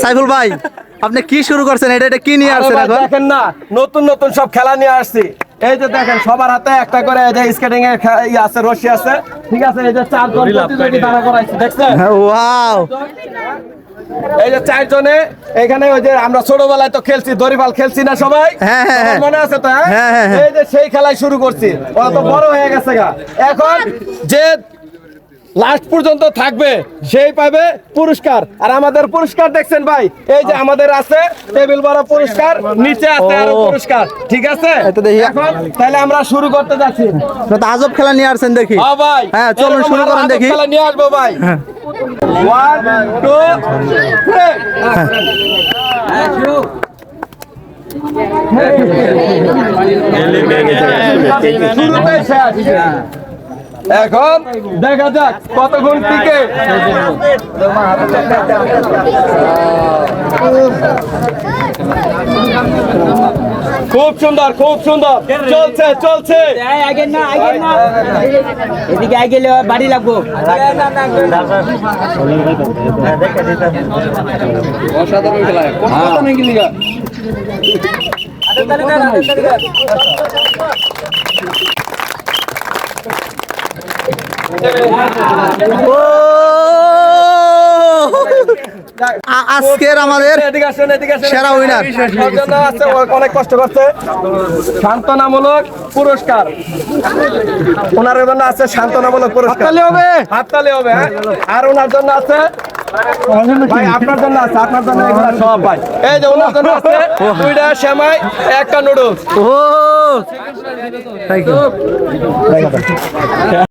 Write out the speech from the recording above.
সাইফুল ভাই, আপনি কি শুরু করছেন? এটা কি নিয়ে আসছেন এখন? দেখেন না, নতুন নতুন সব খেলা নিয়ে আসছি। এই যে দেখেন, সবার হাতে একটা করে এই যে স্কেটিং এর আছে, রশি আছে, ঠিক আছে? এই যে 4 জন প্রতিযোগী দাঁড়া করাইছি, দেখছেন? ওয়াও, এই যে 4 জনে এখানে, ওই যে আমরা ছোটবেলায় তো খেলছি, দড়িবাল খেলছি না সবাই? হ্যাঁ। মনে আছে তো? হ্যাঁ। এই যে সেই খেলাই শুরু করছি, ওরা তো বড় হয়ে গেছে গা। এখন যে লাস্ট পর্যন্ত থাকবে সেই পাবে পুরস্কার। আর আমাদের পুরস্কার দেখছেন ভাই, এই যে আমাদের আছে টেবিল বড় পুরস্কার, নিচে আছে আরো পুরস্কার, ঠিক আছে? এখন তাহলে আমরা শুরু করতে যাচ্ছি। আজব খেলা নিয়ে আসছেন দেখি। হ্যাঁ ভাই, হ্যাঁ, চলুন শুরু করেন দেখি। খেলা নিয়ে আসবো ভাই। 1 2 3 শুরুতেই শেষ। এখন দেখা যাক কতক্ষণ টিকে। খুব সুন্দর, খুব সুন্দর, চলছে চলছে। এদিকে আগে গেলে বাড়ি লাগবো। অসাধারণ খেলা, কোনো কথা নেই কি লিগা। আজকের আমাদের সেরা উইনার অনেক কষ্ট করছে। সান্ত্বনামূলক পুরস্কার ওনার জন্য আছে, সান্ত্বনামূলক পুরস্কার হাততালি হবে। আর ওনার জন্য আছে ভাই, আপনার জন্য আছে, আপনার জন্য এগুলো সব ভাই। এই যে ওনার জন্য আছে 2টা সেমাই, 1টা নুডলস। ও থ্যাংক ইউ।